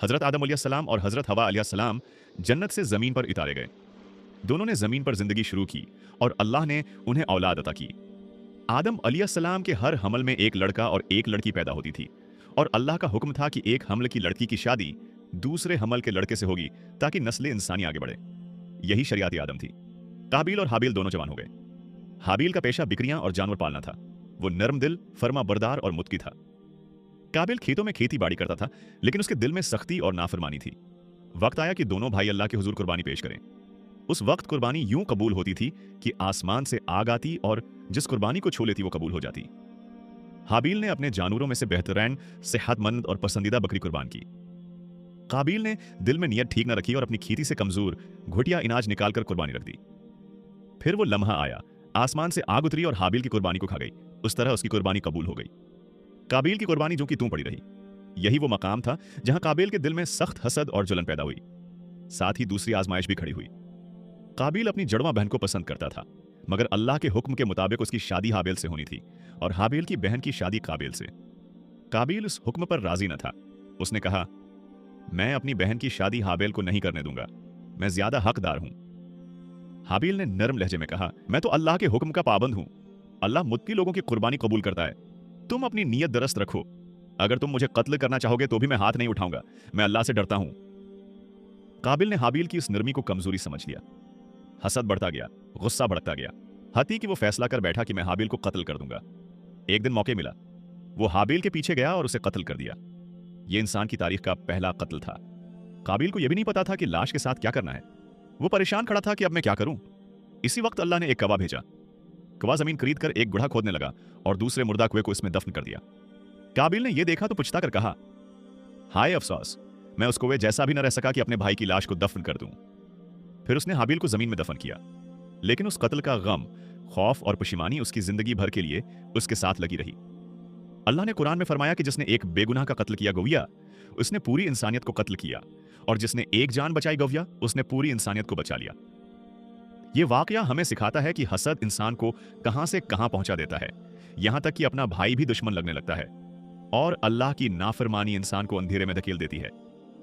हज़रत आदम अलैहिस्सलाम और हज़रत हवा अलैहिस्सलाम जन्नत से ज़मीन पर उतारे गए। दोनों ने ज़मीन पर ज़िंदगी शुरू की और अल्लाह ने उन्हें औलाद अता की। आदम अलैहिस्सलाम के हर हमल में एक लड़का और एक लड़की पैदा होती थी और अल्लाह का हुक्म था कि एक हमल की लड़की की शादी दूसरे हमल के लड़के से होगी ताकि नस्ल इंसानी आगे बढ़े। यही शरीयत आदम थी। काबिल और हाबिल दोनों जवान हो गए। हाबिल का पेशा बिकरियां और जानवर पालना था। वो नरम दिल, फर्मा बरदार और मुत्की था। काबिल खेतों में खेती बाड़ी करता था, लेकिन उसके दिल में सख्ती और नाफरमानी थी। वक्त आया कि दोनों भाई अल्लाह के हुजूर कुर्बानी पेश करें। उस वक्त कुर्बानी यूं कबूल होती थी कि आसमान से आग आती और जिस कुर्बानी को छू लेती वो कबूल हो जाती। हाबिल ने अपने जानवरों में से बेहतरीन, सेहतमंद और पसंदीदा बकरी कुर्बान की। काबिल ने दिल में नियत ठीक न रखी और अपनी खेती से कमजोर घुटिया इनाज निकालकर कुर्बानी रख दी। फिर वो लम्हा आया, आसमान से आग उतरी और हाबिल की कुर्बानी को खा गई। उस तरह उसकी कुर्बानी कबूल हो गई। काबिल की कुर्बानी जो कि तू पड़ी रही। यही वो मकाम था जहां काबिल के दिल में सख्त हसद और जलन पैदा हुई। साथ ही दूसरी आजमाइश भी खड़ी हुई। काबिल अपनी जड़वा बहन को पसंद करता था, मगर अल्लाह के हुक्म के मुताबिक उसकी शादी हाबिल से होनी थी और हाबिल की बहन की शादी काबिल से। काबिल उस हुक्म पर राजी न था। उसने कहा, मैं अपनी बहन की शादी हाबिल को नहीं करने दूंगा, मैं ज्यादा हकदार हूं। हाबिल ने नरम लहजे में कहा, मैं तो अल्लाह के हुक्म का पाबंद हूं। अल्लाह मुत्की लोगों की कुर्बानी कबूल करता है। तुम अपनी नीयत दुरुस्त रखो। अगर तुम मुझे कत्ल करना चाहोगे तो भी मैं हाथ नहीं उठाऊंगा। मैं अल्लाह से डरता हूं। काबिल ने हाबिल की उस नरमी को कमजोरी समझ लिया। हसद बढ़ता गया, गुस्सा बढ़ता गया। हती कि वो फैसला कर बैठा कि मैं हाबिल को कत्ल कर दूंगा। एक दिन मौके मिला, वो हाबिल के पीछे गया और उसे कत्ल कर दिया। ये इंसान की तारीख का पहला कत्ल था। काबिल को यह भी नहीं पता था कि लाश के साथ क्या करना है। वो परेशान खड़ा था कि अब मैं क्या करूं। इसी वक्त अल्लाह ने एक कवा भेजा। कवा जमीन खरीद कर एक गुढ़ा खोदने लगा और दूसरे मुर्दा कुएं को इसमें दफन कर दिया। काबिल ने यह देखा तो पुछता कर कहा, हाय अफसोस, मैं उस कुएं जैसा भी न रह सका कि अपने भाई की लाश को दफन कर दूं। फिर उसने हाबिल को जमीन में दफन किया, लेकिन उस कत्ल का गम, खौफ और पशिमानी उसकी जिंदगी भर के लिए उसके साथ लगी रही। अल्लाह ने कुरान में फरमाया कि जिसने एक बेगुनाह का कत्ल किया गौया, उसने पूरी इंसानियत को कत्ल किया, और जिसने एक जान बचाई गौया, उसने पूरी इंसानियत को बचा लिया। यह वाकया हमें सिखाता है कि हसद इंसान को कहां से कहां पहुंचा देता है, यहां तक कि अपना भाई भी दुश्मन लगने लगता है, और अल्लाह की नाफरमानी इंसान को अंधेरे में धकेल देती है।